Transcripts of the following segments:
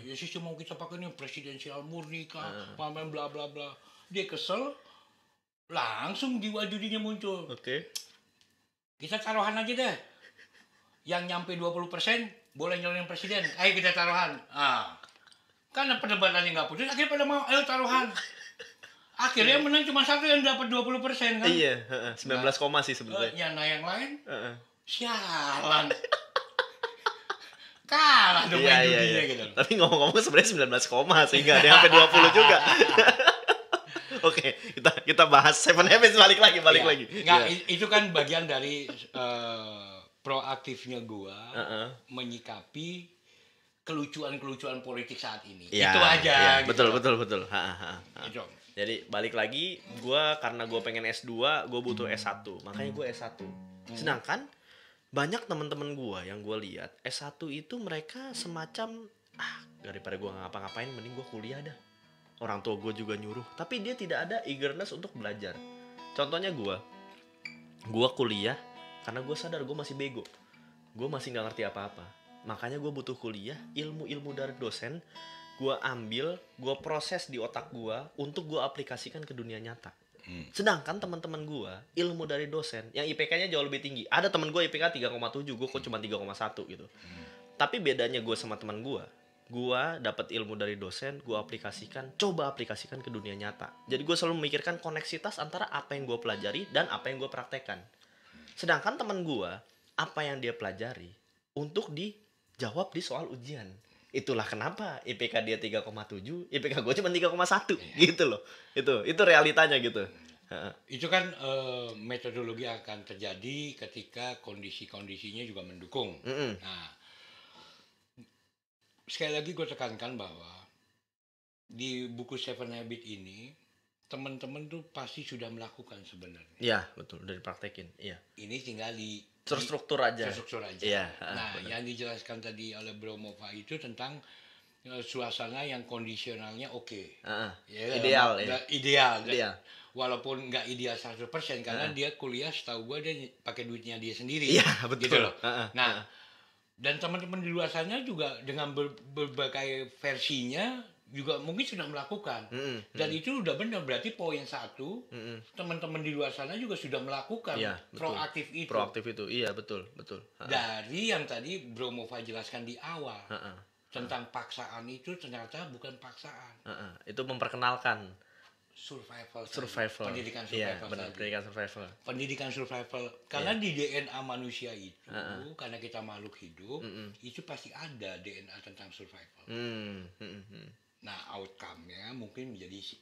ya sistem mau kita pakai ini presidensial murni kah, pamen bla bla bla. Dia kesel, langsung jiwa judinya muncul. Oke. Kita taruhan aja deh. Yang nyampe 20% boleh nyalonin presiden. Ayo kita taruhan. Karena perdebatannya nggak putus, akhirnya pada mau, ayo taruhan. Akhirnya menang cuma satu yang dapat 20% kan? Iya, 19 koma sih sebenarnya. Yang lain, sialan. Kalah dong main judinya gitu. Tapi ngomong-ngomong sebenarnya 19 koma sehingga ada yang sampai 20 juga. Oke, kita bahas Seven Habits balik lagi. Nggak, itu kan bagian dari proaktifnya gua menyikapi kelucuan politik saat ini. Ya, itu aja. Ya, betul. Itu. Jadi balik lagi, karena gue pengen S2, gue butuh S1, makanya gue S1. Sedangkan banyak teman-teman gue yang gue lihat S1 itu mereka semacam daripada gue ngapa-ngapain mending gue kuliah dah. Orang tua gue juga nyuruh, tapi dia tidak ada eagerness untuk belajar. Contohnya gue kuliah karena gue sadar gue masih bego, gue masih nggak ngerti apa-apa. Makanya gue butuh kuliah, ilmu dari dosen gue ambil, gue proses di otak gue untuk gue aplikasikan ke dunia nyata. Sedangkan teman-teman gue ilmu dari dosen yang IPK-nya jauh lebih tinggi. Ada teman gue IPK 3,7, gue kok cuma 3,1 gitu. Tapi bedanya gue sama teman gue dapat ilmu dari dosen, gue coba aplikasikan ke dunia nyata. Jadi gue selalu memikirkan koneksitas antara apa yang gue pelajari dan apa yang gue praktekkan. Sedangkan teman gue, apa yang dia pelajari untuk dijawab di soal ujian. Itulah kenapa IPK dia 3,7, IPK gue cuma 3,1 gitu loh. Itu realitanya gitu. Itu kan metodologi akan terjadi ketika kondisi-kondisinya juga mendukung. Nah, sekali lagi gue tekankan bahwa di buku Seven Habits ini teman-teman tuh pasti sudah melakukan sebenarnya. Iya, betul, udah dipraktekin. Iya. Ini tinggal terstruktur aja. Iya, nah, benar. Yang dijelaskan tadi oleh Bro Mova itu tentang suasana yang kondisionalnya oke. Ideal. Ideal. Walaupun nggak ideal 100% karena dia kuliah setahu gue dia pakai duitnya dia sendiri. Iya, betul. Gitu loh. Nah, dan teman-teman di luar sana juga dengan berbagai versinya juga mungkin sudah melakukan. Dan itu udah benar, berarti poin 1 teman-teman di luar sana juga sudah melakukan proaktif itu. Iya, betul. Dari yang tadi Bro Mova jelaskan di awal tentang paksaan itu ternyata bukan paksaan. Itu memperkenalkan survival. Pendidikan survival. Karena di DNA manusia itu karena kita makhluk hidup itu pasti ada DNA tentang survival. Nah, outcome-nya mungkin menjadi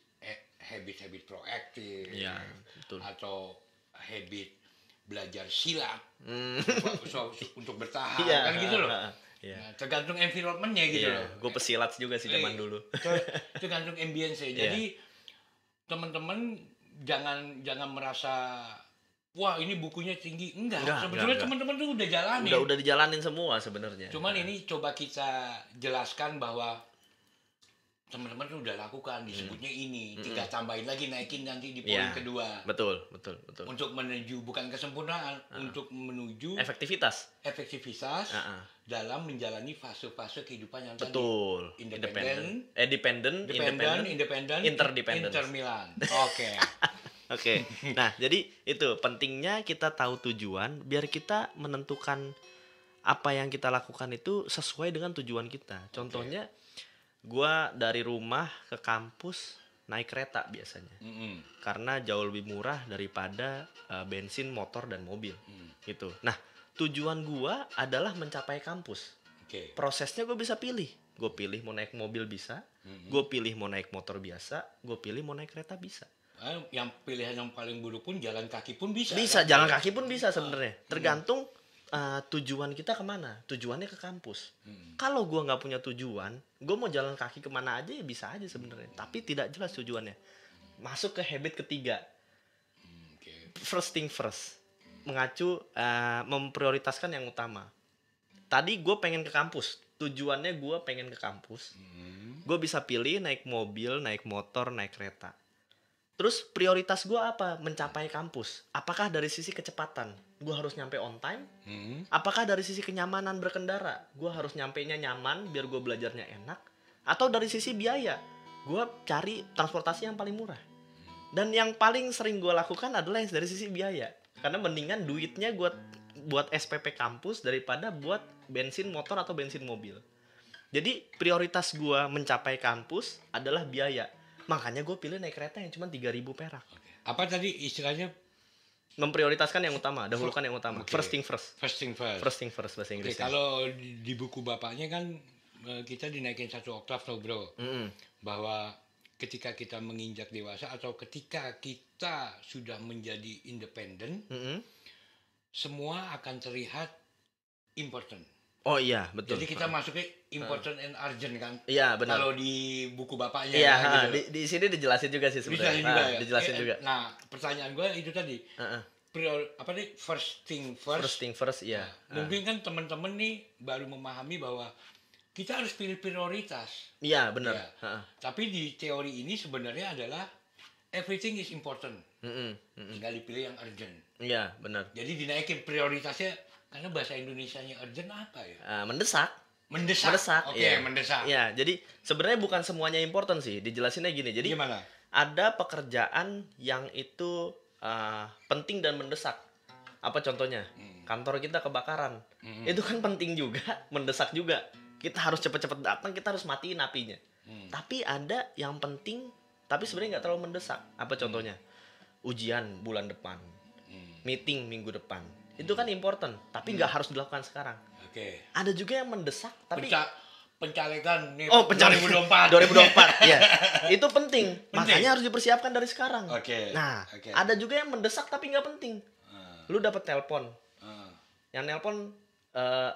habit proaktif, atau habit belajar silat untuk bertahan, kan gitu loh. Nah, tergantung environment-nya gitu loh. Gue pesilat juga sih zaman dulu. Tergantung ambience. Jadi teman-teman jangan merasa wah ini bukunya tinggi, enggak. Sebetulnya teman-teman tuh udah jalanin. Udah dijalanin semua sebenarnya. Cuman ini coba kita jelaskan bahwa teman-teman tuh udah lakukan, disebutnya ini, tinggal tambahin lagi, naikin nanti di poin kedua. Betul. Untuk menuju bukan kesempurnaan, untuk menuju efektivitas dalam menjalani fase-fase kehidupan yang betul. tadi. Independen, interdependent, intermilan. Oke. Nah, jadi itu pentingnya kita tahu tujuan biar kita menentukan apa yang kita lakukan itu sesuai dengan tujuan kita. Contohnya gua dari rumah ke kampus naik kereta biasanya, karena jauh lebih murah daripada bensin, motor dan mobil, gitu. Nah, tujuan gua adalah mencapai kampus. Prosesnya gue bisa pilih. Gue pilih mau naik mobil bisa, gue pilih mau naik motor biasa, gue pilih mau naik kereta bisa. Yang pilihan yang paling buruk pun jalan kaki pun bisa. Bisa, jalan kaki pun bisa sebenarnya. Tergantung tujuan kita kemana. Tujuannya ke kampus. Kalau gue nggak punya tujuan, gue mau jalan kaki kemana aja ya bisa aja sebenarnya. Tapi tidak jelas tujuannya. Masuk ke habit ketiga. First thing first. Mengacu memprioritaskan yang utama. Tadi gue pengen ke kampus. Tujuannya gue pengen ke kampus. Gue bisa pilih naik mobil, naik motor, naik kereta. Terus prioritas gue apa? Mencapai kampus. Apakah dari sisi kecepatan, gue harus nyampe on time? Apakah dari sisi kenyamanan berkendara, gue harus nyampainya nyaman biar gue belajarnya enak? Atau dari sisi biaya, gue cari transportasi yang paling murah. Dan yang paling sering gue lakukan adalah yang dari sisi biaya. Karena mendingan duitnya gue buat SPP kampus daripada buat bensin motor atau bensin mobil. Jadi prioritas gue mencapai kampus adalah biaya. Makanya gue pilih naik kereta yang cuma 3.000 perak. Apa tadi istilahnya? Memprioritaskan yang utama, dahulukan yang utama. Okay. First thing first. First thing first. First thing first bahasa Inggrisnya. Kalau di buku bapaknya kan kita dinaikin 1 oktav loh bro. Bahwa ketika kita menginjak dewasa atau ketika kita sudah menjadi independen, semua akan terlihat important. Oh iya, betul. Jadi kita masuknya important and urgent kan? Iya, benar. Kalau di buku bapaknya. Iya, gitu. di sini dijelasin juga sih sebenarnya. Dijelasin juga. Nah, pertanyaan gue itu tadi. Apa nih? First thing first. First thing first, iya. Mungkin kan teman-teman nih baru memahami bahwa kita harus pilih prioritas. Iya, benar. Ya. Tapi di teori ini sebenarnya adalah everything is important. Tinggal dipilih yang urgent. Iya, benar. Jadi dinaikin prioritasnya. Karena bahasa Indonesianya urgent apa ya? Mendesak. Mendesak. Oke, mendesak. Iya, jadi sebenarnya bukan semuanya important sih. Dijelasinnya gini. Jadi gimana? Ada pekerjaan yang itu penting dan mendesak. Apa contohnya? Kantor kita kebakaran. Itu kan penting juga, mendesak juga. Kita harus cepat-cepat datang, kita harus matiin apinya. Tapi ada yang penting, tapi sebenarnya nggak terlalu mendesak. Apa contohnya? Ujian bulan depan. Meeting minggu depan. Itu kan important, tapi nggak harus dilakukan sekarang. Oke. Ada juga yang mendesak, tapi pencalekan nih. 2024. Ya. Itu penting. Makanya harus dipersiapkan dari sekarang. Nah, ada juga yang mendesak tapi nggak penting. Lu dapat telepon. Yang nelpon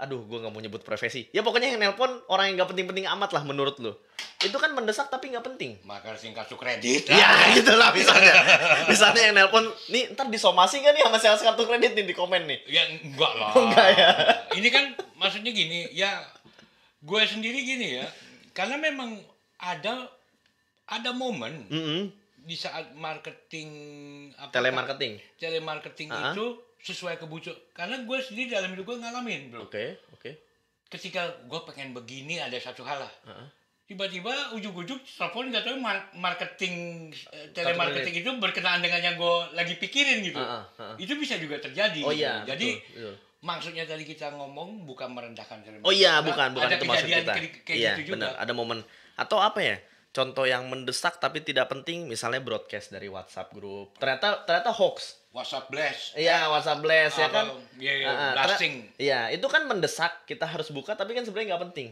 gue nggak mau nyebut profesi. Ya pokoknya yang nelpon orang yang nggak penting-penting amat lah menurut lu. Itu kan mendesak tapi nggak penting. Maka harus kartu kredit. Ya gitulah misalnya. Misalnya yang nelpon, nih ntar disomasi kan nih sama sales kartu kredit nih di komen nih. Ya enggak lah. Enggak ya. Ini kan maksudnya gini, ya gue sendiri gini ya. Karena memang ada momen di saat marketing telemarketing itu sesuai kebutuhan. Karena gue sendiri dalam hidup gue ngalamin bro. Oke. Ketika gue pengen begini ada satu hal lah. Tiba-tiba ujuk-ujuk telepon nggak tahu marketing telemarketing itu berkenaan dengan yang gue lagi pikirin gitu. Itu bisa juga terjadi. Oh iya. Jadi betul. Maksudnya tadi kita ngomong bukan merendahkan telemarketing. Oh iya, bukan ada itu maksud kita. Kayak Iya, gitu juga. benar. Ada momen atau apa ya? Contoh yang mendesak tapi tidak penting, misalnya broadcast dari WhatsApp grup. Ternyata hoax. WhatsApp blast. Iya, WhatsApp blast ya kan. Iya, blasting. Iya, itu kan mendesak, kita harus buka tapi kan sebenarnya nggak penting.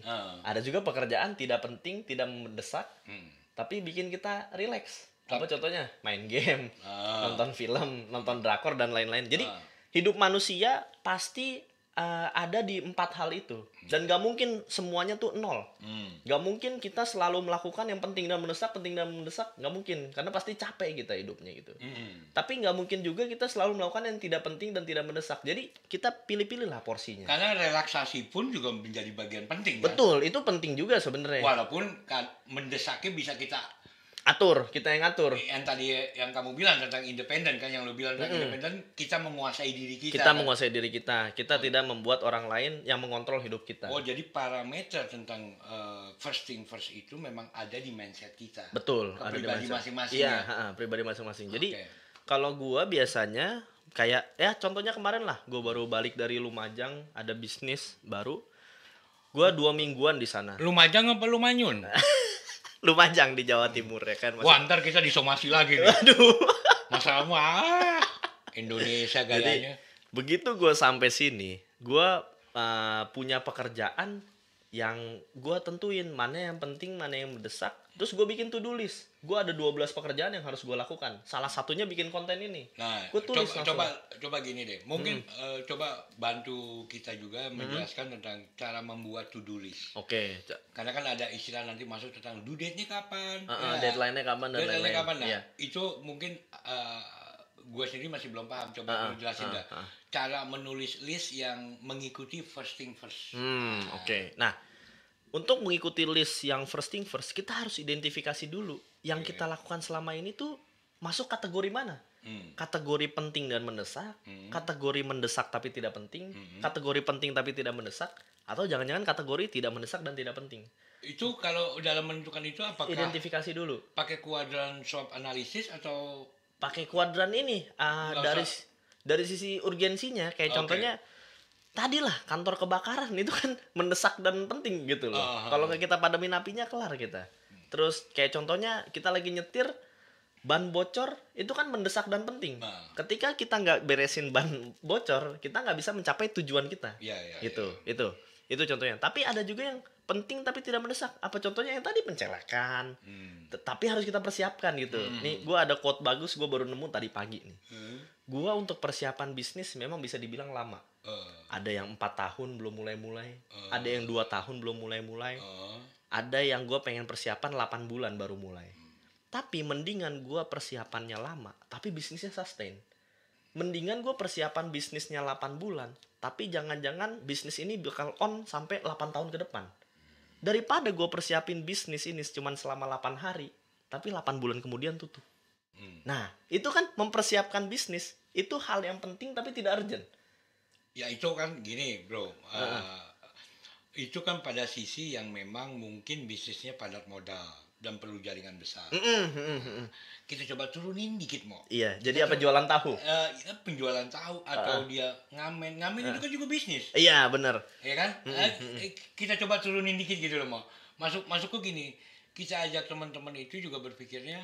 Ada juga pekerjaan tidak penting, tidak mendesak, tapi bikin kita relax. Apa contohnya? Main game, nonton film, nonton drakor dan lain-lain. Jadi hidup manusia pasti ada di 4 hal itu. Dan gak mungkin semuanya tuh 0. Gak mungkin kita selalu melakukan yang penting dan mendesak, gak mungkin. Karena pasti capek kita hidupnya gitu. Tapi gak mungkin juga kita selalu melakukan yang tidak penting dan tidak mendesak. Jadi kita pilih-pilih lah porsinya. Karena relaksasi pun juga menjadi bagian penting. Betul, kan? Itu penting juga sebenarnya. Walaupun mendesaknya bisa kita kita yang ngatur. Yang tadi yang kamu bilang tentang independen kan, yang lu bilang tentang independen, kita menguasai diri kita. Kita menguasai diri kita. Kita tidak membuat orang lain yang mengontrol hidup kita. Oh, jadi parameter tentang first thing first itu memang ada di mindset kita. Betul, ada di pribadi masing-masing. Iya, pribadi masing-masing. Jadi kalau gua biasanya kayak ya contohnya kemarin lah, gua baru balik dari Lumajang, ada bisnis baru. Gua 2 mingguan di sana. Lumajang apa Lumanyun? Lumajang di Jawa Timur ya kan. Wah, ntar kita disomasi lagi nih. Aduh. Masalahmu Indonesia gayanya. Jadi, begitu gue sampai sini, gue punya pekerjaan yang gue tentuin mana yang penting, mana yang mendesak. Terus gue bikin to-do list. Gue ada 12 pekerjaan yang harus gue lakukan. Salah satunya bikin konten ini. Nah, gue tulis coba gini deh. Mungkin coba bantu kita juga menjelaskan tentang cara membuat to-do list. Oke. Karena kan ada istilah nanti masuk tentang due date-nya kapan, deadline-nya kapan dan lain-lain. Nah, itu mungkin gue sendiri masih belum paham. Coba jelasin dah. Cara menulis list yang mengikuti first thing first. Oke. Nah, untuk mengikuti list yang first thing first, kita harus identifikasi dulu yang kita lakukan selama ini tuh masuk kategori mana? Kategori penting dan mendesak, kategori mendesak tapi tidak penting, kategori penting tapi tidak mendesak, atau jangan-jangan kategori tidak mendesak dan tidak penting. Itu kalau dalam menentukan itu apakah Identifikasi dulu. pakai kuadran SWOT analisis atau Pakai kuadran ini dari sisi urgensinya, kayak contohnya tadi lah kantor kebakaran itu kan mendesak dan penting gitu loh. Kalau nggak kita padamin apinya kelar kita. Terus kayak contohnya kita lagi nyetir ban bocor itu kan mendesak dan penting. Ketika kita nggak beresin ban bocor, kita nggak bisa mencapai tujuan kita. Itu contohnya. Tapi ada juga yang penting tapi tidak mendesak. Apa contohnya? Yang tadi pencelekan. Tapi harus kita persiapkan gitu. Nih gue ada quote bagus, gue baru nemu tadi pagi nih. Gue untuk persiapan bisnis memang bisa dibilang lama. Ada yang 4 tahun belum mulai-mulai. Ada yang 2 tahun belum mulai-mulai. Ada yang gue pengen persiapan 8 bulan baru mulai. Tapi mendingan gue persiapannya lama, tapi bisnisnya sustain. Mendingan gue persiapan bisnisnya 8 bulan, tapi jangan-jangan bisnis ini bakal on sampai 8 tahun ke depan. Daripada gue persiapin bisnis ini cuma selama 8 hari, tapi 8 bulan kemudian tutup. Nah, itu kan mempersiapkan bisnis, itu hal yang penting tapi tidak urgent. Ya itu kan gini bro, itu kan pada sisi yang memang mungkin bisnisnya padat modal dan perlu jaringan besar. Kita coba turunin dikit mau. Iya, jadi apa jualan tahu? Penjualan tahu atau dia ngamen itu kan juga bisnis. Iya benar. Iya kan? Kita coba turunin dikit gitu loh mau. Masuk ke gini, kita ajak teman-teman itu juga berpikirnya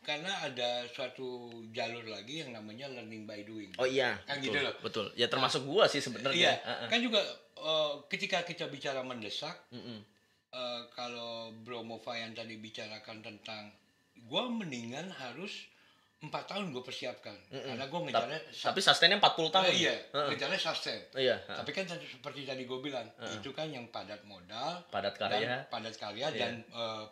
karena ada suatu jalur lagi yang namanya learning by doing. Oh iya, kan betul, gitu loh. Betul. Ya termasuk gua sih sebenarnya. Iya, kan juga ketika kita bicara mendesak. Kalau Bro Mova yang tadi bicarakan tentang gue mendingan harus 4 tahun gue persiapkan karena gue ngejarnya tapi sustainnya 40 tahun. Iya, ngejarnya sustain. Iya. Tapi kan seperti tadi gue bilang itu kan yang padat modal, padat karya dan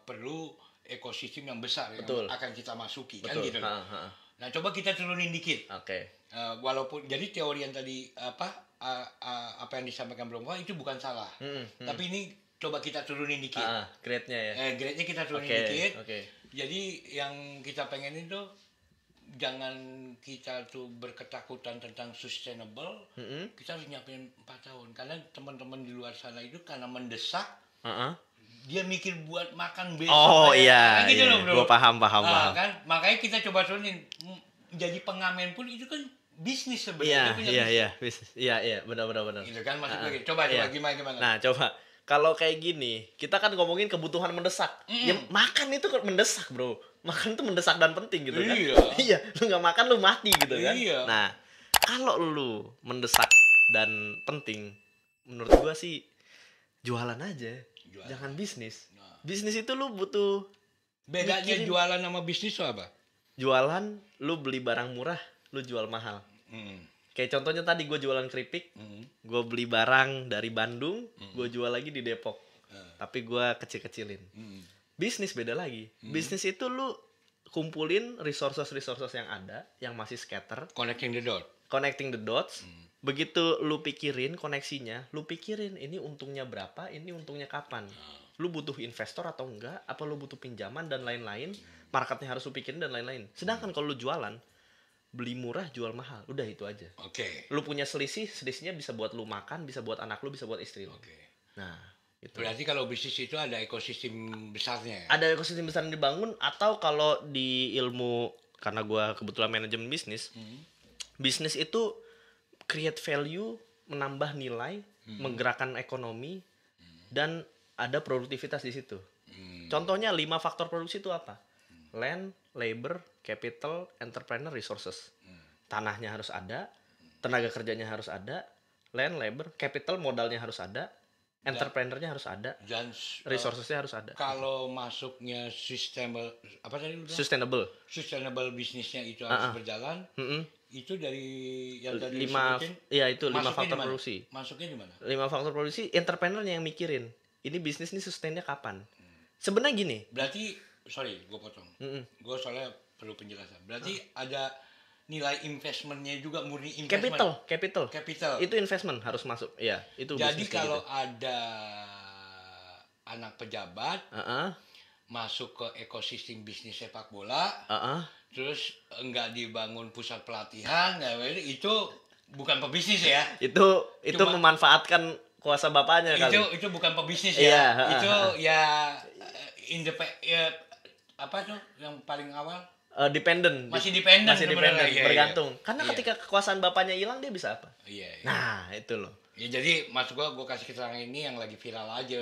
perlu ekosistem yang besar. Betul. Yang akan kita masuki. Betul. Kan gitu. Nah coba kita turunin dikit. Oke. Walaupun jadi teori yang tadi apa yang disampaikan Bro Mova itu bukan salah, tapi ini coba kita turunin dikit. Grade-nya ya. Grade-nya kita turunin dikit. Okay. Jadi yang kita pengen itu jangan kita tuh berketakutan tentang sustainable. Kita harus nyiapin 4 tahun. Karena teman-teman di luar sana itu karena mendesak, dia mikir buat makan besok. Oh iya. Gitu loh bro. Gue paham. Kan? Makanya kita coba turunin. Jadi pengamen pun itu kan bisnis sebenarnya. Iya. Benar. Gitu kan masuk lagi. Coba gimana? Nah coba. Kalau kayak gini, kita kan ngomongin kebutuhan mendesak. Ya makan itu mendesak, bro. Makan itu mendesak dan penting gitu kan. Iya, lu nggak makan lu mati gitu kan. Iya. Nah, kalau lu mendesak dan penting, menurut gua sih jualan aja. Jangan bisnis. Bisnis itu lu butuh. Bedanya jualan sama bisnis itu apa? Jualan, lu beli barang murah, lu jual mahal. Kayak contohnya tadi gue jualan keripik, gue beli barang dari Bandung, gue jual lagi di Depok, tapi gue kecil-kecilin. Bisnis beda lagi. Bisnis itu lu kumpulin resources yang ada, yang masih scatter. Connecting the dots. Begitu lu pikirin koneksinya, lu pikirin ini untungnya berapa, ini untungnya kapan. Lu butuh investor atau enggak, apa lu butuh pinjaman dan lain-lain, marketnya harus lu pikirin dan lain-lain. Sedangkan kalau lu jualan, beli murah jual mahal, udah itu aja. Lu punya selisihnya bisa buat lu makan, bisa buat anak lu, bisa buat istri lu. Nah itu. Berarti kalau bisnis itu ada ekosistem besarnya ya? Ada ekosistem besar yang dibangun. Atau kalau di ilmu, karena gue kebetulan manajemen bisnis, bisnis itu create value, menambah nilai, menggerakkan ekonomi, dan ada produktivitas di situ. Contohnya 5 faktor produksi itu apa? Land, labor, capital, entrepreneur, resources. Tanahnya harus ada, tenaga kerjanya harus ada, land, labor, capital, modalnya harus ada, entrepreneurnya harus ada, dan resourcesnya harus ada. Kalau masuknya sustainable, apa tadi lu bilang? Sustainable bisnisnya itu harus berjalan. Itu dari yang tadi 5 faktor produksi. Masuknya di mana? 5 faktor produksi, entrepreneurnya yang mikirin. Ini bisnis ini sustainnya kapan? Sebenarnya gini. Berarti sorry, gue potong. Gue soalnya perlu penjelasan. Berarti ada nilai investmentnya juga, murni investment. Capital. Itu investment harus masuk. Iya, itu. Jadi kalau gitu, ada anak pejabat, masuk ke ekosistem bisnis sepak bola, terus enggak dibangun pusat pelatihan, itu bukan pebisnis ya. Itu memanfaatkan kuasa bapaknya kali. Itu bukan pebisnis ya. Itu ya apa tuh yang paling awal? Dependent. Masih dependent. Bergantung. Karena ketika kekuasaan bapaknya hilang dia bisa apa? Iya. Nah, itu loh. Ya jadi maksud gue kasih keterangan ini yang lagi viral aja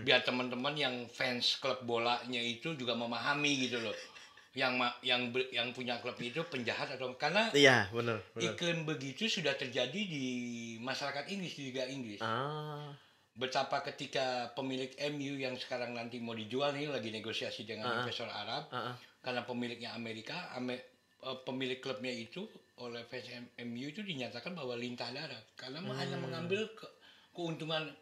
biar teman-teman yang fans klub bolanya itu juga memahami gitu loh. Yang punya klub itu penjahat atau karena iya, benar. iklim begitu sudah terjadi di masyarakat Inggris, di Liga Inggris. Betapa ketika pemilik MU yang sekarang nanti mau dijual nih lagi negosiasi dengan investor Arab karena pemiliknya Amerika, pemilik klubnya itu oleh fans MU itu dinyatakan bahwa lintah darat karena hanya mengambil keuntungan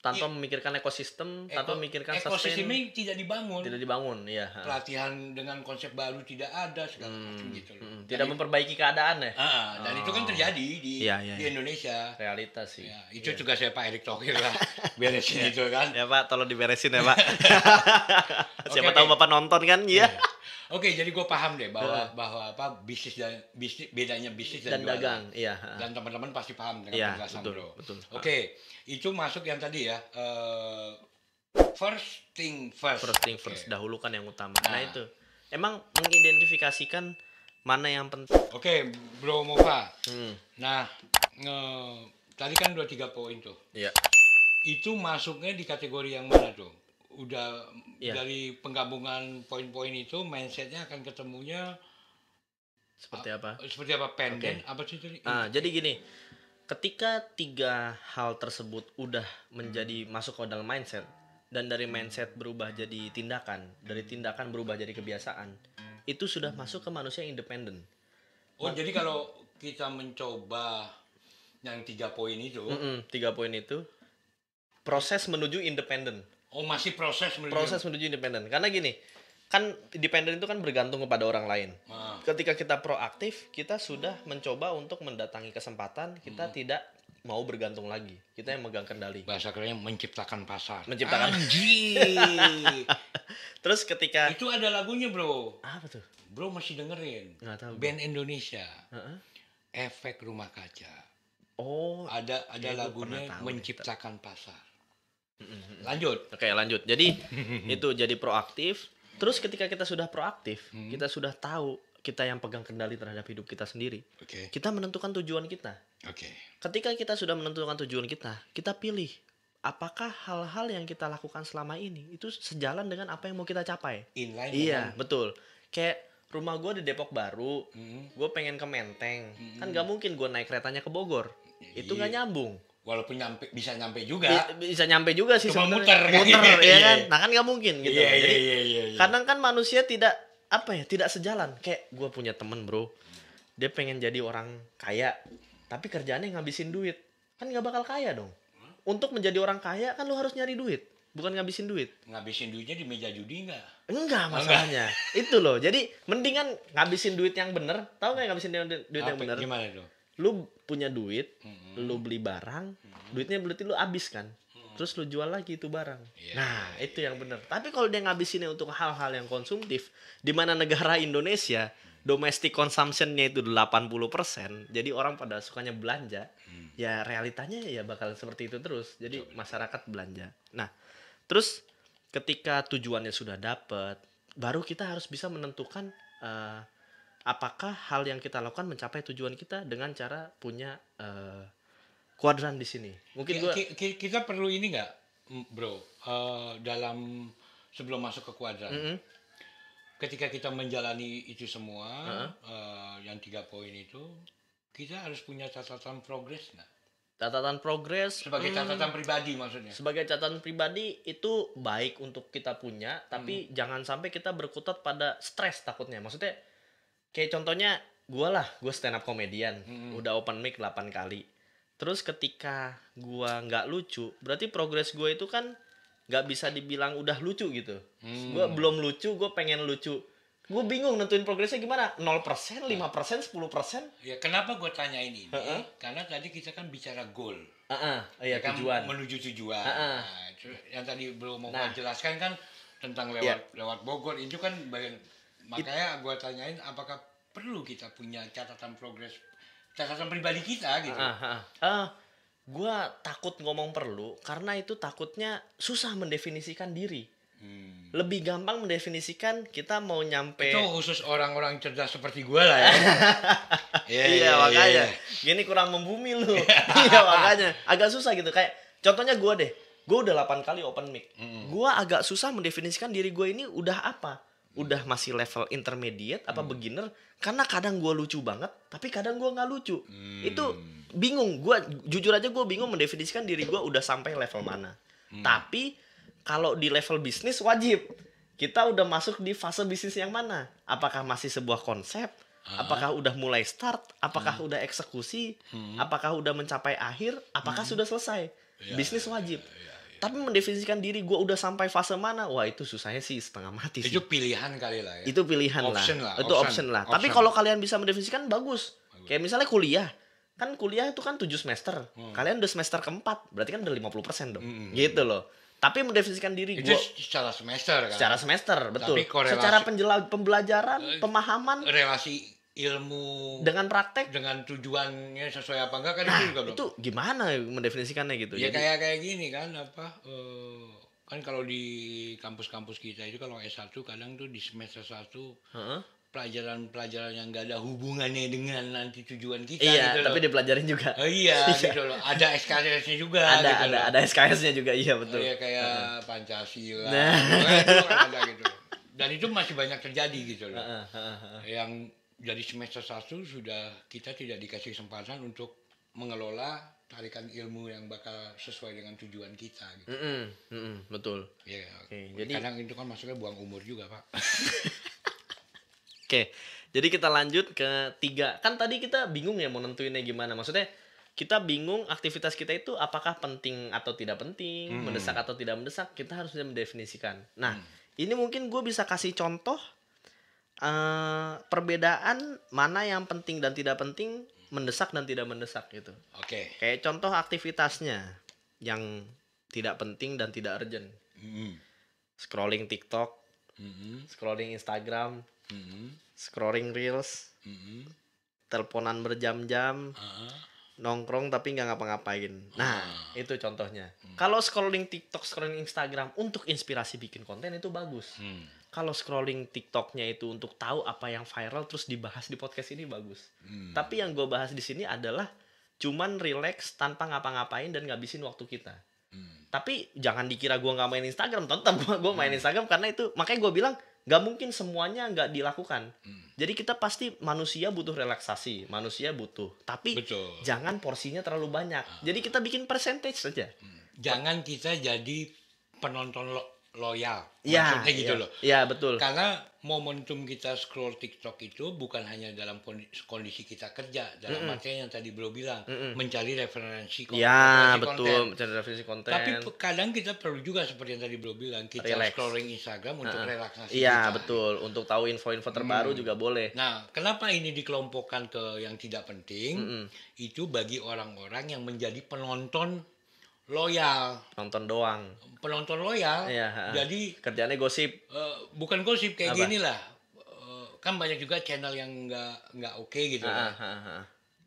tanpa memikirkan ekosistem, tanpa memikirkan ekosistemnya tidak dibangun, iya. Pelatihan dengan konsep baru tidak ada segala macam gitu loh. Tidak memperbaiki keadaan ya. Dan itu kan terjadi di Indonesia. Realitas sih. Ya, itu juga saya Pak Erick Thohir lah beresin itu kan. Ya Pak, tolong diberesin ya Pak. Siapa tahu Bapak nonton kan ya. Oke, jadi gue paham deh bahwa apa bisnis bedanya bisnis dan dagang, iya. Dan teman-teman pasti paham dengan penjelasan bro. Betul. Oke, itu masuk yang tadi ya. First thing first. Dahulukan yang utama. Nah itu, emang mengidentifikasikan mana yang penting. Oke, Bro Mova. Nah, tadi kan 2-3 poin tuh. Iya. Itu masuknya di kategori yang mana tuh? Udah dari penggabungan poin-poin itu mindsetnya akan ketemunya seperti apa? Pendek apa sih tadi? Jadi gini, ketika 3 hal tersebut udah menjadi masuk ke dalam mindset dan dari mindset berubah jadi tindakan, dari tindakan berubah jadi kebiasaan, itu sudah masuk ke manusia independen. Jadi kalau kita mencoba yang 3 poin itu, 3 poin itu proses menuju independen. Masih proses menuju independen. Karena gini, kan independen itu kan bergantung kepada orang lain. Ketika kita proaktif, kita sudah mencoba untuk mendatangi kesempatan, kita tidak mau bergantung lagi. Kita yang megang kendali. Bahasa kerennya menciptakan pasar. Anjir. Terus ketika itu ada lagunya, Bro. Apa tuh? Bro masih dengerin? Nggak tahu. Band Indonesia. Efek Rumah Kaca. Ada lagunya menciptakan pasar. Lanjut. Oke, lanjut. Jadi itu jadi proaktif. Terus ketika kita sudah proaktif, kita sudah tahu kita yang pegang kendali terhadap hidup kita sendiri. Kita menentukan tujuan kita. Ketika kita sudah menentukan tujuan kita pilih apakah hal-hal yang kita lakukan selama ini itu sejalan dengan apa yang mau kita capai. Inline. Iya, betul. Kayak rumah gue di Depok Baru, gue pengen ke Menteng, kan gak mungkin gue naik keretanya ke Bogor. Itu gak nyambung. Walaupun bisa nyampe juga. Bisa nyampe juga sih sebenarnya. Muter ya kan. Nah kan nggak mungkin gitu. Jadi kadang kan manusia tidak sejalan. Kayak gue punya temen bro, dia pengen jadi orang kaya, tapi kerjaannya ngabisin duit. Kan nggak bakal kaya dong. Untuk menjadi orang kaya kan lu harus nyari duit, bukan ngabisin duit. Ngabisin duitnya di meja judi nggak? Enggak masalahnya. Itu loh. Jadi mendingan ngabisin duit yang bener. Tahu nggak ngabisin duit yang bener? Gimana tuh? Lu punya duit, lu beli barang, duitnya berarti lu habis kan, terus lu jual lagi itu barang. Nah itu yang benar. Tapi kalau dia ngabisinnya untuk hal-hal yang konsumtif, di mana negara Indonesia domestic consumption-nya itu 80%, jadi orang pada sukanya belanja, ya realitanya ya bakal seperti itu terus. Jadi masyarakat belanja. Nah terus ketika tujuannya sudah dapet, baru kita harus bisa menentukan apakah hal yang kita lakukan mencapai tujuan kita dengan cara punya kuadran di sini. Mungkin kita perlu ini nggak, bro, dalam sebelum masuk ke kuadran. Ketika kita menjalani itu semua, yang 3 poin itu, kita harus punya catatan progres nggak? Catatan progres sebagai catatan pribadi maksudnya. Sebagai catatan pribadi itu baik untuk kita punya, tapi jangan sampai kita berkutat pada stres takutnya. Maksudnya kayak contohnya gue stand up comedian, udah open mic 8 kali. Terus ketika gue nggak lucu, berarti progres gue itu kan nggak bisa dibilang udah lucu gitu. Gue belum lucu, gue pengen lucu. Gue bingung nentuin progresnya gimana, 0%, 5%, 10%. Ya kenapa gue tanyain ini? Karena tadi kita kan bicara goal. Iya, kan tujuan. menuju tujuan. yang tadi belum mau Nah. jelaskan kan tentang lewat Bogor itu kan bagian, makanya gua tanyain apakah perlu kita punya catatan pribadi kita gitu. Gue takut ngomong perlu karena itu takutnya susah mendefinisikan diri. Lebih gampang mendefinisikan kita mau nyampe. Itu khusus orang-orang cerdas seperti gue lah ya. Iya, makanya gini kurang membumi lu. Iya, makanya agak susah gitu. Kayak contohnya gue deh, gue udah 8 kali open mic. Gue agak susah mendefinisikan diri gue ini udah apa. Udah masih level intermediate apa beginner. Karena kadang gue lucu banget, tapi kadang gue nggak lucu. Itu bingung. Gue jujur aja gue bingung mendefinisikan diri gue udah sampai level mana. Tapi kalau di level bisnis wajib kita udah masuk di fase bisnis yang mana? Apakah masih sebuah konsep? Apakah udah mulai start? Apakah udah eksekusi? Apakah udah mencapai akhir? Apakah sudah selesai? Bisnis wajib. Tapi mendefinisikan diri gue udah sampai fase mana? Wah, itu susahnya sih setengah mati sih. Itu pilihan kali lah ya. Itu pilihan lah. Itu option lah. Tapi kalau kalian bisa mendefinisikan bagus. Kayak misalnya kuliah. Kan kuliah itu kan 7 semester. Kalian udah semester keempat. Berarti kan udah 50% dong. Gitu loh. Tapi mendefinisikan diri itu gue secara semester kan. Secara semester, betul. Tapi korelasi, secara pembelajaran, pemahaman, relasi ilmu dengan praktek, dengan tujuannya sesuai apa enggak kan itu juga belum. Itu gimana mendefinisikannya gitu? Ya kayak gini kan kan kalau di kampus-kampus kita itu kalau S1 kadang tuh di semester 1 pelajaran-pelajaran yang nggak ada hubungannya dengan nanti tujuan kita. Iya, gitu tapi loh. dipelajarin juga. Iya, gitu loh. Ada SKS-nya juga. Ada SKS-nya juga, iya betul. Iya kayak Pancasila. Itu kan ada gitu. Dan itu masih banyak terjadi gitu loh. Yang dari semester 1 sudah kita tidak dikasih kesempatan untuk mengelola tarikan ilmu yang bakal sesuai dengan tujuan kita gitu. Betul. Ya, jadi kadang itu kan masuknya buang umur juga, Pak. Oke, jadi kita lanjut ke 3. Kan tadi kita bingung ya mau nentuinnya gimana. Maksudnya kita bingung aktivitas kita itu apakah penting atau tidak penting, mendesak atau tidak mendesak. Kita harus mendefinisikan. Nah, ini mungkin gue bisa kasih contoh perbedaan mana yang penting dan tidak penting, mendesak dan tidak mendesak gitu. Oke. Kayak contoh aktivitasnya yang tidak penting dan tidak urgent. Scrolling TikTok, scrolling Instagram, scrolling reels, teleponan berjam-jam, nongkrong tapi nggak ngapa-ngapain. Nah, itu contohnya. Kalau scrolling TikTok, scrolling Instagram untuk inspirasi bikin konten itu bagus. Kalau scrolling TikToknya itu untuk tahu apa yang viral terus dibahas di podcast ini bagus. Tapi yang gue bahas di sini adalah cuman relax tanpa ngapa-ngapain dan ngabisin waktu kita. Tapi jangan dikira gue nggak main Instagram, tetap gue main Instagram karena itu makanya gue bilang nggak mungkin semuanya nggak dilakukan. Jadi kita pasti manusia butuh relaksasi, manusia butuh. Tapi jangan porsinya terlalu banyak. Jadi kita bikin percentage saja. Jangan kita jadi penonton loyal. Ya, maksudnya gitu loh. Iya, betul. Karena momentum kita scroll TikTok itu bukan hanya dalam kondisi kita kerja, dalam artian yang tadi bro bilang, mencari referensi konten. Ya, betul, mencari referensi konten. Tapi kadang kita perlu juga seperti yang tadi bro bilang, kita scrolling Instagram untuk relaksasi. Iya, betul. Untuk tahu info-info terbaru juga boleh. Nah, kenapa ini dikelompokkan ke yang tidak penting? Itu bagi orang-orang yang menjadi penonton loyal, penonton loyal. Jadi kerjaannya gosip, bukan gosip kayak gini lah. Kan banyak juga channel yang nggak oke gitu.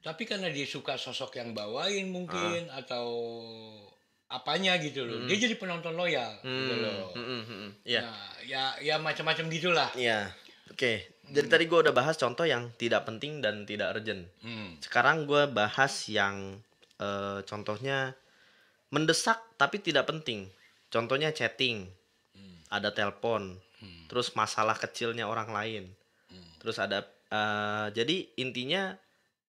Tapi karena dia suka sosok yang bawain mungkin atau apanya gitu loh, dia jadi penonton loyal gitu loh. Nah, ya macam-macam gitulah. Iya. Oke. Jadi tadi gue udah bahas contoh yang tidak penting dan tidak urgent. Sekarang gue bahas yang contohnya mendesak tapi tidak penting. Contohnya chatting, ada telepon, terus masalah kecilnya orang lain, terus ada jadi intinya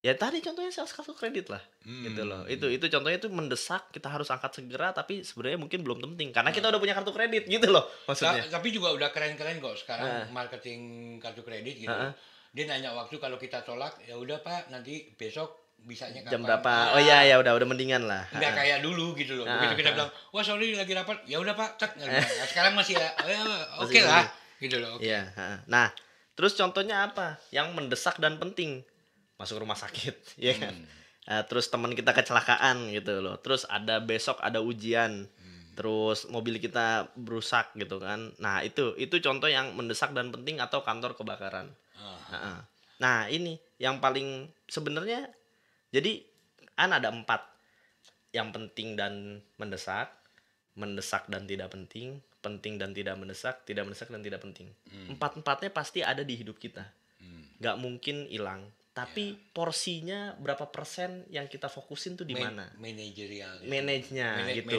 ya tadi contohnya sales kartu kredit lah, gitu loh. Itu contohnya itu mendesak, kita harus angkat segera, tapi sebenarnya mungkin belum penting karena kita udah punya kartu kredit, gitu loh maksudnya. Tapi juga udah keren-keren kok sekarang marketing kartu kredit gitu. Dia nanya waktu, kalau kita tolak ya udah Pak, nanti besok bisanya kapan? Jam berapa? Oh iya ya udah mendingan lah. Nggak kayak dulu gitu loh. Begitu kita bilang, wah sorry lagi rapat, ya udah Pak, cek. Nah, sekarang masih ya, oke lah, gitu loh. Iya. Nah, terus contohnya apa? Yang mendesak dan penting, masuk rumah sakit, ya kan? Terus teman kita kecelakaan gitu loh. Terus ada besok ada ujian. terus mobil kita rusak gitu kan. Nah itu contoh yang mendesak dan penting, atau kantor kebakaran. Nah, nah ini yang paling sebenarnya, jadi kan ada 4, yang penting dan mendesak, mendesak dan tidak penting, penting dan tidak mendesak dan tidak penting. Empat-empatnya pasti ada di hidup kita, nggak mungkin hilang. Tapi porsinya berapa persen yang kita fokusin tuh di mana? Manajerial. Manage-nya gitu.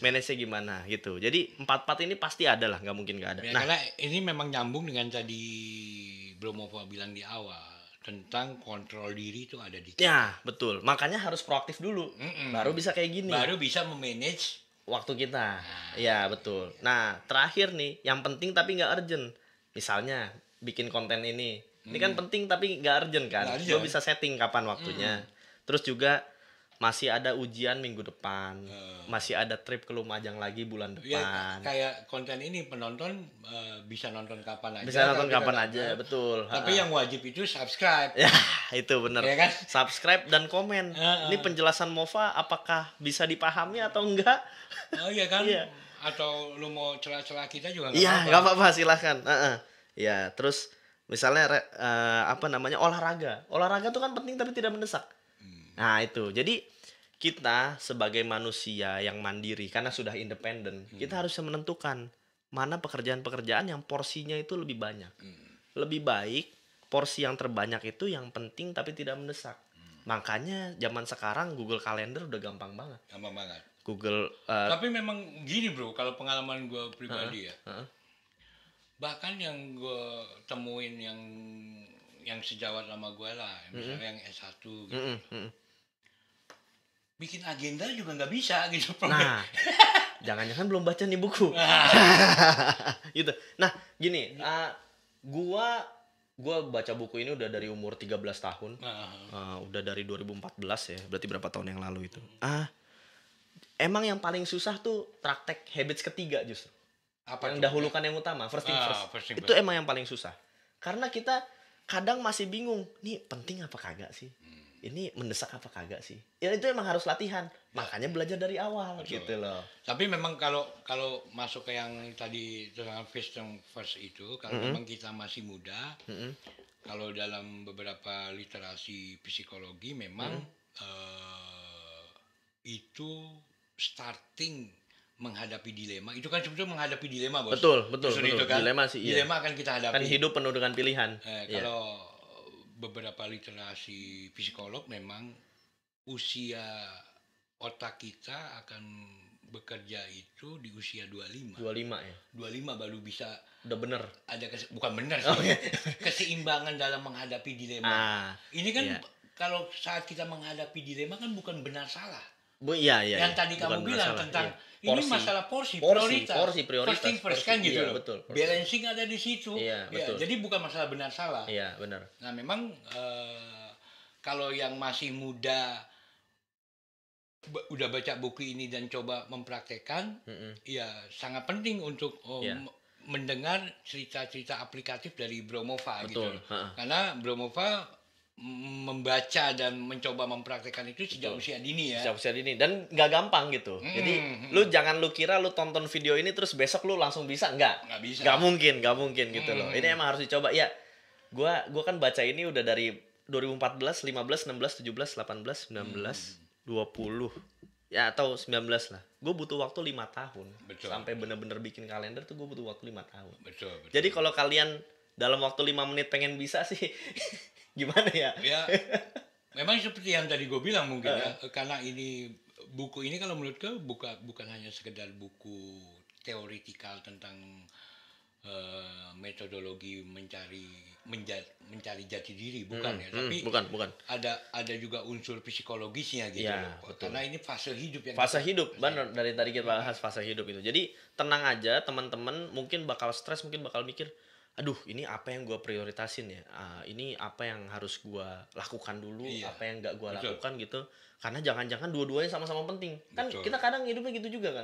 Manage-nya gimana gitu. Jadi 4-4 ini pasti ada lah, nggak mungkin nggak ada. Ya, karena ini memang nyambung dengan tadi Bro Mova bilang di awal tentang kontrol diri itu ada di kita. Ya betul. Makanya harus proaktif dulu. Baru bisa kayak gini. Baru bisa memanage waktu kita. Ya betul. Nah terakhir nih, yang penting tapi nggak urgent. Misalnya bikin konten ini kan penting tapi nggak urgent kan. Gue bisa setting kapan waktunya. Terus juga masih ada ujian minggu depan, masih ada trip ke Lumajang lagi bulan depan. Ya, kayak konten ini penonton bisa nonton kapan aja. Bisa nonton kapan aja, betul. Tapi yang wajib itu subscribe. Ya itu bener. Ya kan? Subscribe dan komen. Ini penjelasan Mova apakah bisa dipahami atau enggak? Oh iya kan? Iya. Atau lu mau celah-celah kita juga nggak apa-apa. Iya nggak apa-apa, silahkan. Ya terus misalnya olahraga tuh kan penting tapi tidak mendesak. Nah itu, jadi kita sebagai manusia yang mandiri karena sudah independen, kita harus menentukan mana pekerjaan-pekerjaan yang porsinya itu lebih banyak. Lebih baik porsi yang terbanyak itu yang penting tapi tidak mendesak. Makanya zaman sekarang Google Calendar udah gampang banget. Gampang banget. Google. Tapi memang gini bro, kalau pengalaman gue pribadi bahkan yang gue temuin yang sejawat sama gue lah, misalnya yang S1 gitu. Bikin agenda juga nggak bisa gitu. Nah, jangan-jangan belum baca nih buku. Gitu. Nah, gini, gua baca buku ini udah dari umur 13 tahun. Udah dari 2014 ya, berarti berapa tahun yang lalu itu. Emang yang paling susah tuh praktek habits ketiga justru. Apa yang dahulukan yang utama, first thing first. Itu emang yang paling susah. Karena kita kadang masih bingung, nih penting apa kagak sih? Ini mendesak apa kagak sih? Ya itu emang harus latihan. Makanya belajar dari awal. Betul. Gitu loh. Tapi memang kalau masuk ke yang tadi tentang first itu, kalau memang kita masih muda, kalau dalam beberapa literasi psikologi memang itu starting menghadapi dilema. Itu kan sebetulnya menghadapi dilema, Bos. Betul. Itu kan? Dilema sih. Dilema akan kita hadapi. Kan hidup penuh dengan pilihan. Kalau beberapa literasi psikolog memang usia otak kita akan bekerja itu di usia 25 ya. 25 baru bisa udah bener. Ada bukan bener sih. Keseimbangan dalam menghadapi dilema. Ini kan kalau saat kita menghadapi dilema kan bukan benar salah. Iya. Yang tadi kamu bilang tentang ini masalah prioritas. First kan gitu loh. Betul. Balancing ada di situ. Iya, betul. Jadi bukan masalah benar salah. Iya, benar. Nah, memang kalau yang masih muda udah baca buku ini dan coba mempraktekkan, ya sangat penting untuk mendengar cerita-cerita aplikatif dari Bro Mova gitu. Karena Bro Mova membaca dan mencoba mempraktekkan itu sejak usia dini ya. Sejak usia dini dan nggak gampang gitu. Jadi lu jangan lu kira lu tonton video ini terus besok lu langsung bisa, nggak bisa. Nggak mungkin gitu loh. Ini emang harus dicoba ya. Gua kan baca ini udah dari 2014, 15, 16, 17, 18, 19, 20 ya atau 19 lah. Gue butuh waktu 5 tahun. Betul. Sampai bener-bener bikin kalender tuh gue butuh waktu 5 tahun. Betul. Jadi kalau kalian dalam waktu 5 menit pengen bisa sih gimana ya? Ya, memang seperti yang tadi gue bilang mungkin ya, karena ini buku ini kalau menurut gue bukan hanya sekedar buku teoritikal tentang metodologi mencari jati diri, bukan ya, tapi bukan. Ada juga unsur psikologisnya gitu ya, loh. Karena ini fase hidup yang benar, dari tadi kita bahas fase hidup itu. Jadi tenang aja teman-teman, mungkin bakal stres, mungkin bakal mikir aduh ini apa yang gue prioritasin ya, ini apa yang harus gue lakukan dulu, apa yang gak gue lakukan gitu, karena jangan-jangan dua-duanya sama-sama penting. Kan kita kadang hidupnya gitu juga kan.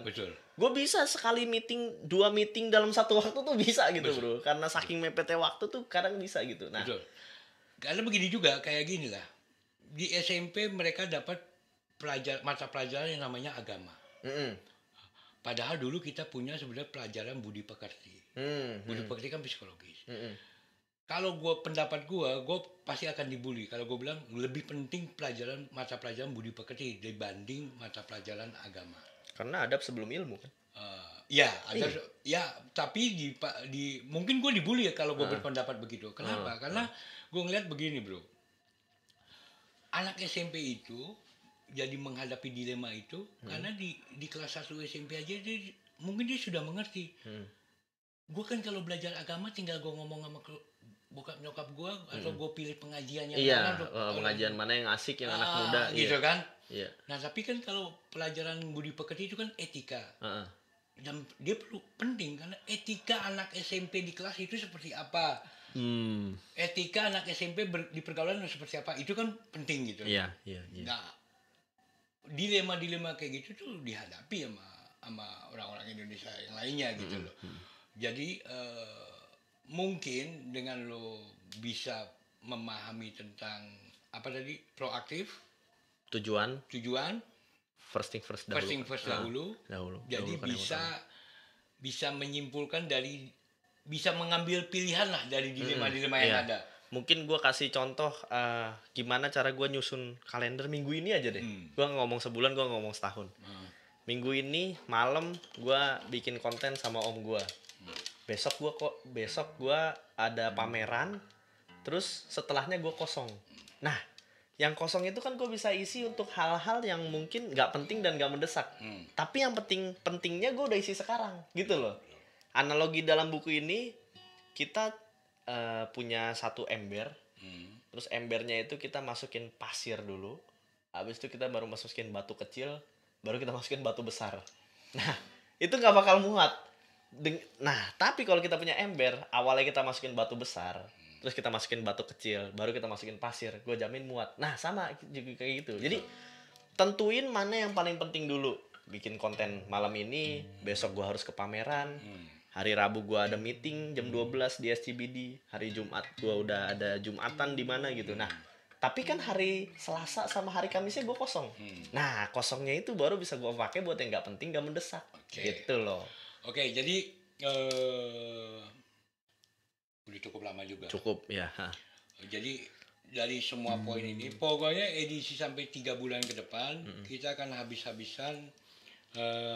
Gue bisa sekali meeting 2 meeting dalam satu waktu tuh bisa gitu bro, karena saking mepetnya waktu tuh kadang bisa gitu. Nah karena begini juga, kayak gini lah, di SMP mereka dapat mata pelajaran yang namanya agama. Padahal dulu kita punya sebenarnya pelajaran budi pekerti. Budi pekerti kan psikologis. Kalau pendapat gue pasti akan dibully kalau gue bilang lebih penting mata pelajaran budi pekerti dibanding mata pelajaran agama. Karena adab sebelum ilmu kan. Ya, tapi mungkin gue dibully ya kalau gue berpendapat begitu. Kenapa? Karena gue ngeliat begini, bro. Anak SMP itu jadi menghadapi dilema itu karena di kelas 1 SMP aja mungkin dia sudah mengerti. Gue kan kalau belajar agama tinggal gue ngomong sama bokap nyokap gue atau gue pilih pengajian yang mana pengajian mana yang asik yang anak muda gitu kan. Nah tapi kan kalau pelajaran budi pekerti itu kan etika dan dia perlu penting karena etika anak SMP di kelas itu seperti apa, etika anak SMP di pergaulan seperti apa, itu kan penting gitu. Nah dilema kayak gitu tuh dihadapi sama orang-orang Indonesia yang lainnya gitu loh. Jadi mungkin dengan lo bisa memahami tentang apa tadi proaktif, tujuan, first thing first dahulu. Jadi bisa menyimpulkan bisa mengambil pilihan lah dari dilema-dilema yang ada. Mungkin gue kasih contoh gimana cara gue nyusun kalender minggu ini aja deh. Gue ngomong sebulan, gue ngomong setahun. Minggu ini malam gue bikin konten sama om gue. Besok gue ada pameran, terus setelahnya gue kosong. Nah, yang kosong itu kan gue bisa isi untuk hal-hal yang mungkin nggak penting dan nggak mendesak. Tapi yang pentingnya gue udah isi sekarang, gitu loh. Analogi dalam buku ini kita punya satu ember, terus embernya itu kita masukin pasir dulu, habis itu kita baru masukin batu kecil, baru kita masukin batu besar. Nah, itu nggak bakal muat. Nah, tapi kalau kita punya ember, awalnya kita masukin batu besar, terus kita masukin batu kecil, baru kita masukin pasir, gue jamin muat. Nah, sama juga kayak gitu. Jadi, tentuin mana yang paling penting dulu. Bikin konten malam ini, besok gue harus ke pameran, hari Rabu gue ada meeting jam 12 di SCBD, hari Jumat gue udah ada Jumatan di mana gitu. Nah, tapi kan hari Selasa sama hari Kamisnya gue kosong. Nah, kosongnya itu baru bisa gue pakai buat yang nggak penting, nggak mendesak. Gitu loh. Oke, jadi udah cukup lama juga. Cukup, ya. Jadi dari semua poin ini, pokoknya edisi sampai 3 bulan ke depan, kita akan habis-habisan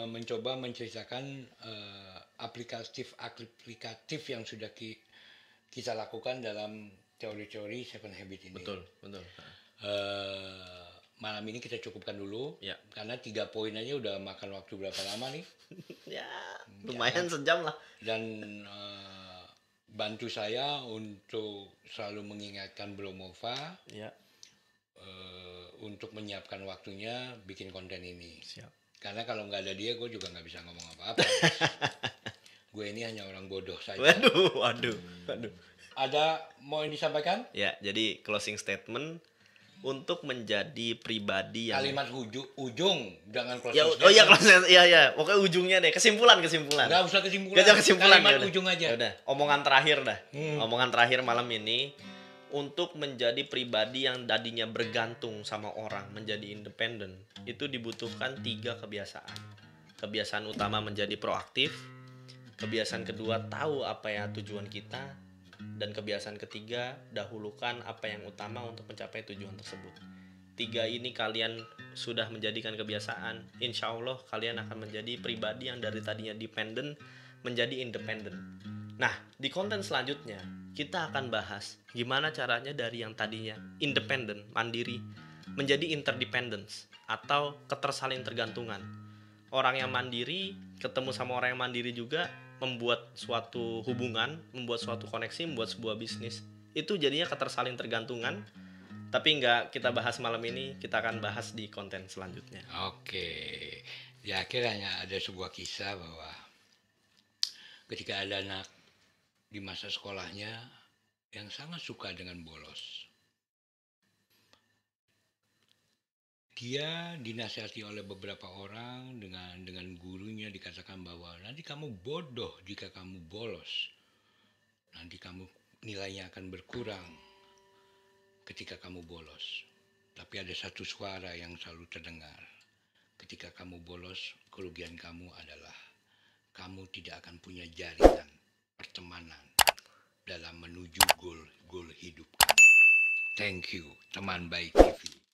mencoba menceritakan aplikatif yang sudah kita lakukan dalam teori-teori Seven Habits ini. Betul. Malam ini kita cukupkan dulu, karena 3 poin aja udah makan waktu berapa lama nih? Ya, lumayan sejam lah. Dan bantu saya untuk selalu mengingatkan Blomova, untuk menyiapkan waktunya bikin konten ini. Siap. Karena kalau nggak ada dia, gue juga nggak bisa ngomong apa-apa. Gue ini hanya orang bodoh saja. Waduh. Ada mau yang disampaikan? Ya, jadi closing statement. Untuk menjadi pribadi yang kalimat ujung jangan closing statement. Iya. Pokoknya ujungnya deh, kesimpulan. Enggak usah kesimpulan. Kalimat ujung aja. Udah, omongan terakhir dah. Omongan terakhir malam ini, untuk menjadi pribadi yang tadinya bergantung sama orang, menjadi independen, itu dibutuhkan 3 kebiasaan. Kebiasaan utama menjadi proaktif, kebiasaan kedua tahu apa ya tujuan kita, dan kebiasaan ketiga, dahulukan apa yang utama untuk mencapai tujuan tersebut. 3 ini kalian sudah menjadikan kebiasaan, insya Allah kalian akan menjadi pribadi yang dari tadinya dependent menjadi independen. Nah, di konten selanjutnya kita akan bahas gimana caranya dari yang tadinya independen, mandiri, menjadi interdependence atau ketersaling tergantungan. Orang yang mandiri ketemu sama orang yang mandiri juga, membuat suatu hubungan, membuat suatu koneksi, membuat sebuah bisnis. Itu jadinya ketersaling tergantungan. Tapi nggak kita bahas malam ini, kita akan bahas di konten selanjutnya. Oke. Di akhirnya ada sebuah kisah bahwa ketika ada anak di masa sekolahnya yang sangat suka dengan bolos. Dia dinasihati oleh beberapa orang dengan gurunya, dikatakan bahwa nanti kamu bodoh jika kamu bolos. Nanti kamu nilainya akan berkurang ketika kamu bolos. Tapi ada satu suara yang selalu terdengar. ketika kamu bolos, kerugian kamu adalah kamu tidak akan punya jaringan pertemanan dalam menuju goal hidup kamu. Thank you, teman baik TV.